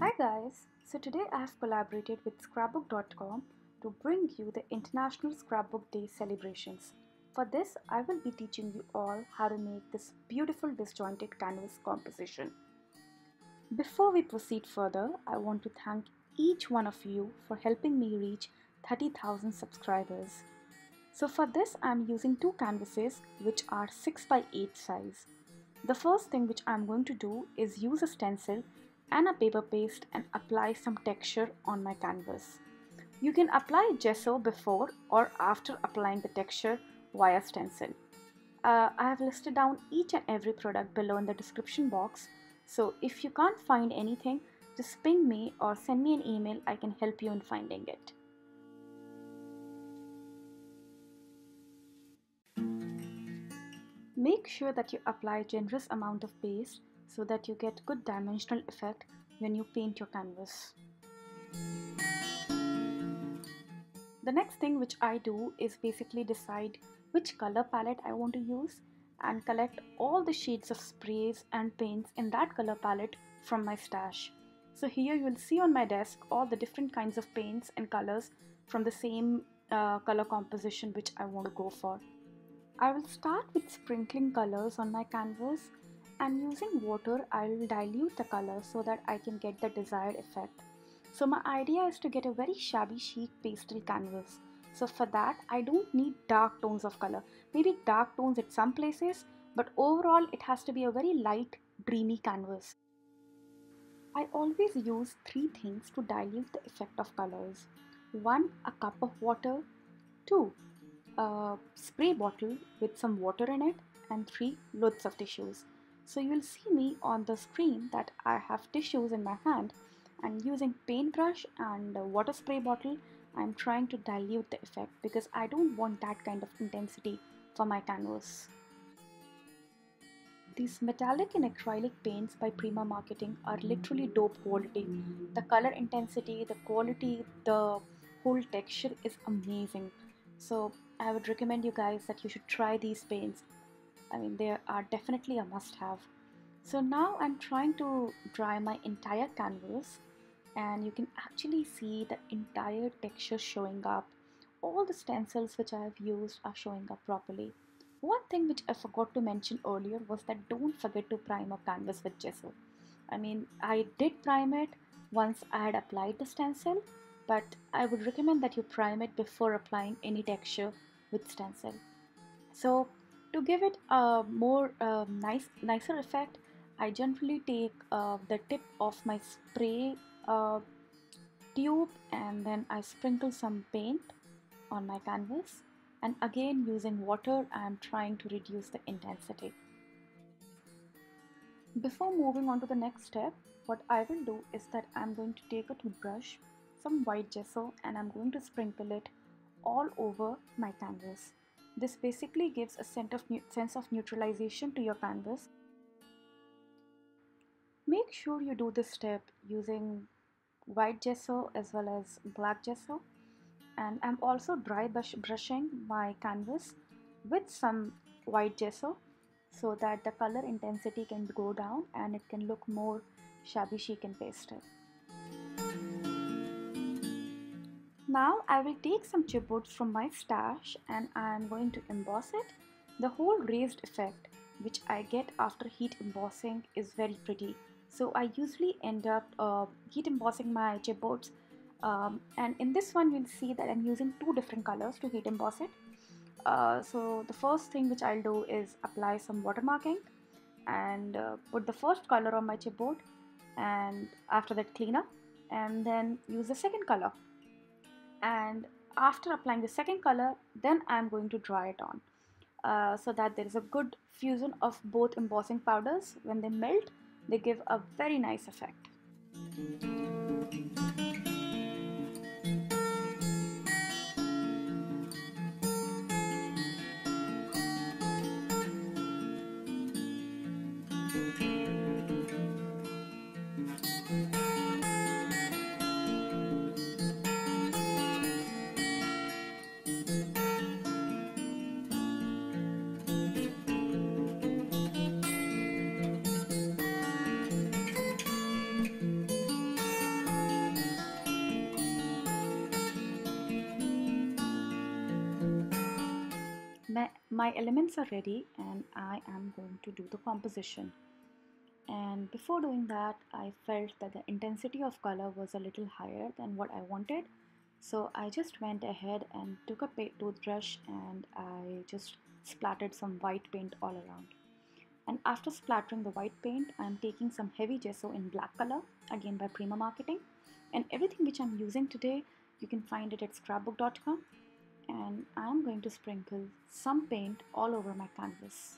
Hi guys, so today I have collaborated with scrapbook.com to bring you the International Scrapbook Day celebrations. For this, I will be teaching you all how to make this beautiful disjointed canvas composition. Before we proceed further, I want to thank each one of you for helping me reach 30,000 subscribers. So for this, I am using two canvases which are 6 by 8 size. The first thing which I am going to do is use a stencil and a paper paste and apply some texture on my canvas. You can apply gesso before or after applying the texture via stencil. I have listed down each and every product below in the description box, so if you can't find anything, just ping me or send me an email. I can help you in finding it. Make sure that you apply generous amount of paste so that you get good dimensional effect when you paint your canvas. The next thing which I do is basically decide which color palette I want to use and collect all the shades of sprays and paints in that color palette from my stash. So here you will see on my desk all the different kinds of paints and colors from the same color composition which I want to go for. I will start with sprinkling colors on my canvas, and using water I will dilute the color so that I can get the desired effect. So my idea is to get a very shabby chic pastel canvas. So for that I don't need dark tones of color, maybe dark tones at some places, but overall it has to be a very light dreamy canvas. I always use three things to dilute the effect of colors. 1. A cup of water. 2. A spray bottle with some water in it, and 3. Loads of tissues. So you'll see me on the screen that I have tissues in my hand, and using paintbrush and a water spray bottle I'm trying to dilute the effect because I don't want that kind of intensity for my canvas. These metallic and acrylic paints by Prima marketing are literally dope quality. The color intensity, the quality, the whole texture is amazing. So I would recommend you guys that you should try these paints. I mean, they are definitely a must-have. So now I'm trying to dry my entire canvas, and you can actually see the entire texture showing up. All the stencils which I have used are showing up properly. One thing which I forgot to mention earlier was that don't forget to prime a canvas with gesso. I mean, I did prime it once I had applied the stencil, but I would recommend that you prime it before applying any texture with stencil. So to give it a more nicer effect, I generally take the tip of my spray tube and then I sprinkle some paint on my canvas, and again using water I am trying to reduce the intensity. Before moving on to the next step, what I will do is that I'm going to take a toothbrush, some white gesso, and I'm going to sprinkle it all over my canvas. This basically gives a sense of neutralization to your canvas. Make sure you do this step using white gesso as well as black gesso, and I'm also dry brushing my canvas with some white gesso so that the color intensity can go down and it can look more shabby chic and pastel. Now I will take some chipboards from my stash and I am going to emboss it. The whole raised effect which I get after heat embossing is very pretty. So I usually end up heat embossing my chipboards, and in this one you'll see that I'm using two different colors to heat emboss it. So the first thing which I'll do is apply some Watermark ink and put the first color on my chipboard, and after that clean up and then use the second color, and after applying the second color then I'm going to dry it on, so that there is a good fusion of both embossing powders. When they melt, they give a very nice effect. My elements are ready and I am going to do the composition. And before doing that, I felt that the intensity of color was a little higher than what I wanted. So I just went ahead and took a toothbrush and I just splattered some white paint all around. And after splattering the white paint, I'm taking some heavy gesso in black color, again by Prima Marketing. And everything which I'm using today, you can find it at scrapbook.com. And I'm going to sprinkle some paint all over my canvas.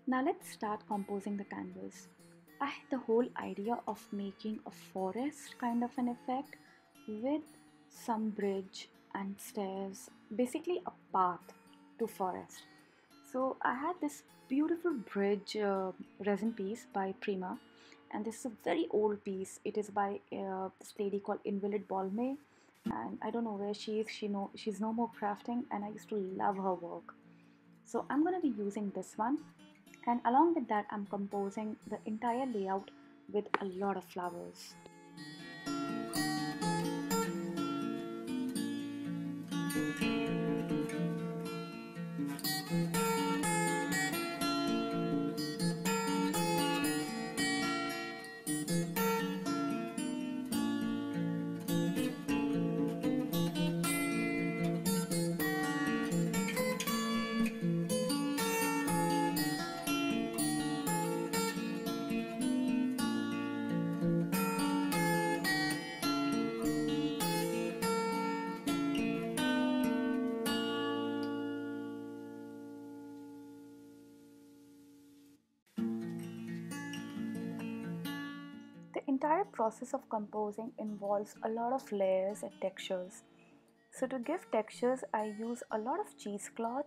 Now let's start composing the canvas. I had the whole idea of making a forest kind of an effect with some bridge and stairs, basically a path to forest. So I had this beautiful bridge resin piece by Prima, and this is a very old piece. It is by this lady called Invalid Balme, and I don't know where she is. She's no more crafting, and I used to love her work. So I'm going to be using this one, and along with that I'm composing the entire layout with a lot of flowers. The entire process of composing involves a lot of layers and textures. So to give textures, I use a lot of cheesecloth,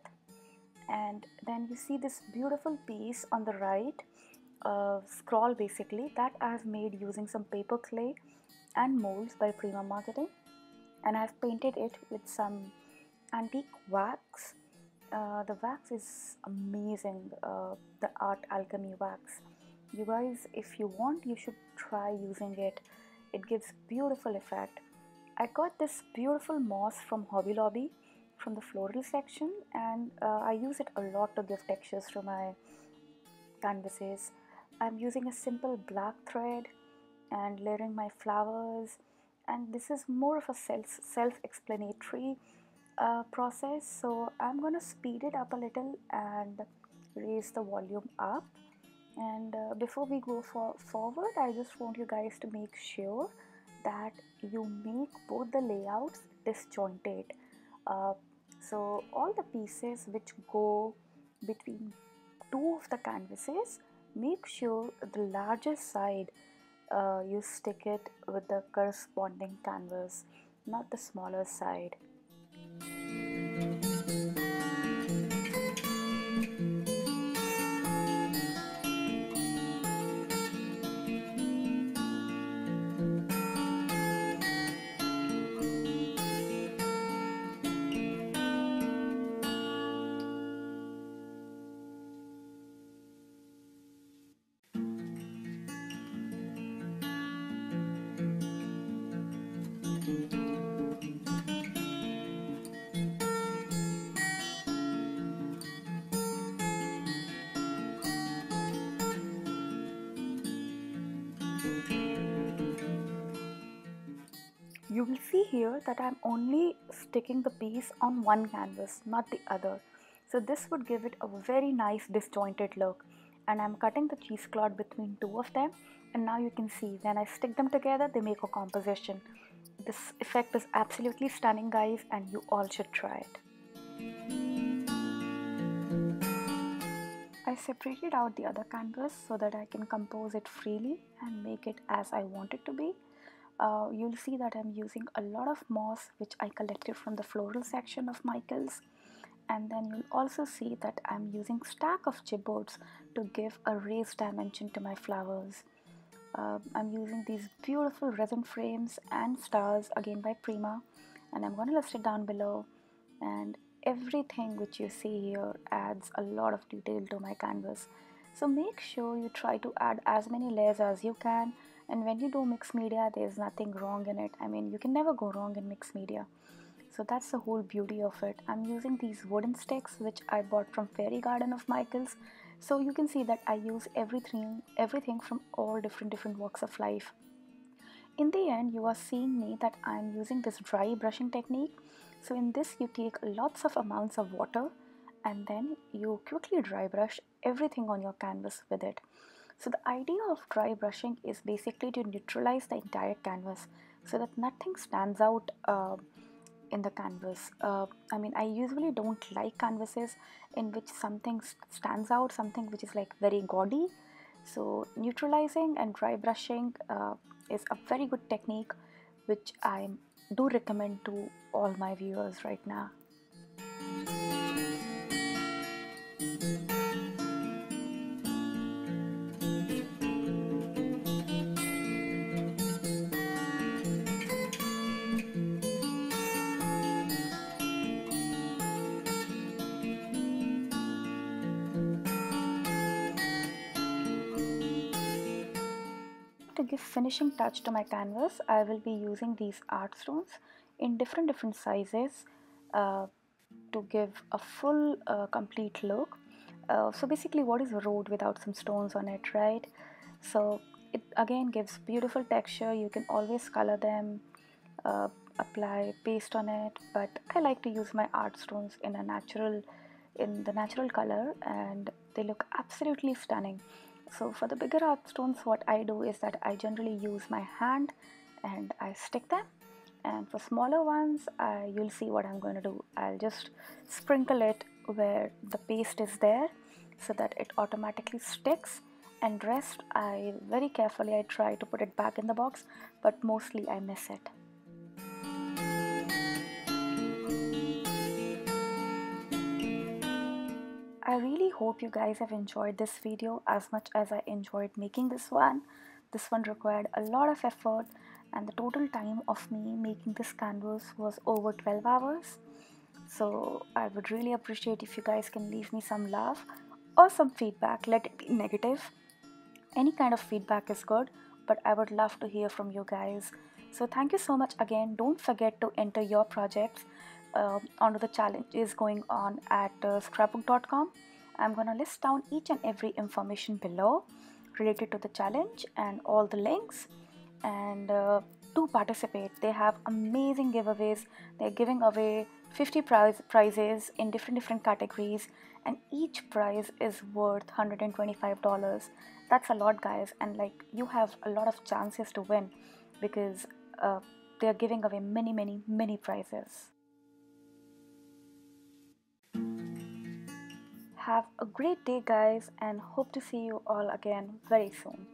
and then you see this beautiful piece on the right, scroll basically, that I have made using some paper clay and molds by Prima Marketing, and I've painted it with some antique wax. The wax is amazing, the art Alchemy wax. You guys, if you want, you should try using it. It gives beautiful effect. I got this beautiful moss from Hobby Lobby from the floral section, and I use it a lot to give textures to my canvases. I'm using a simple black thread and layering my flowers, and this is more of a self-explanatory process, so I'm gonna speed it up a little and raise the volume up. And before we go forward, I just want you guys to make sure that you make both the layouts disjointed. So all the pieces which go between two of the canvases, make sure the larger side you stick it with the corresponding canvas, not the smaller side. You will see here that I'm only sticking the piece on one canvas, not the other. So this would give it a very nice disjointed look. And I'm cutting the cheesecloth between two of them. And now you can see when I stick them together, they make a composition. This effect is absolutely stunning, guys, and you all should try it. I separated out the other canvas so that I can compose it freely and make it as I want it to be. You'll see that I'm using a lot of moss which I collected from the floral section of Michael's, and then you'll also see that I'm using stack of chipboards to give a raised dimension to my flowers. I'm using these beautiful resin frames and stars, again by Prima, and I'm going to list it down below. And everything which you see here adds a lot of detail to my canvas. So make sure you try to add as many layers as you can And when you do mixed media, there's nothing wrong in it. I mean, you can never go wrong in mixed media. So that's the whole beauty of it. I'm using these wooden sticks which I bought from Fairy Garden of Michael's. So you can see that I use everything from all different walks of life. In the end, you are seeing me that I'm using this dry brushing technique. So in this, you take lots of amounts of water and then you quickly dry brush everything on your canvas with it. So the idea of dry brushing is basically to neutralize the entire canvas so that nothing stands out in the canvas. I mean, I usually don't like canvases in which something stands out, something which is like very gaudy. So neutralizing and dry brushing is a very good technique which I do recommend to all my viewers right now. To give finishing touch to my canvas, I will be using these art stones in different sizes uh, to give a full complete look. So basically, what is a road without some stones on it, right? So it again gives beautiful texture. You can always color them, uh, apply paste on it, but I like to use my art stones in the natural color, and they look absolutely stunning. So for the bigger art stones, what I do is that I generally use my hand and I stick them, and for smaller ones, you'll see what I'm going to do. I'll just sprinkle it where the paste is there so that it automatically sticks, and rest I very carefully I try to put it back in the box, but mostly I miss it. I really hope you guys have enjoyed this video as much as I enjoyed making this one. This one required a lot of effort, and the total time of me making this canvas was over 12 hours. So I would really appreciate if you guys can leave me some love or some feedback. Let it be negative. Any kind of feedback is good, but I would love to hear from you guys. So thank you so much again. Don't forget to enter your projects onto the challenges going on at scrapbook.com. I'm going to list down each and every information below related to the challenge and all the links. And to participate, they have amazing giveaways. They're giving away 50 prizes in different categories, and each prize is worth $125. That's a lot, guys, and like you have a lot of chances to win because they're giving away many prizes. Have a great day, guys, and hope to see you all again very soon.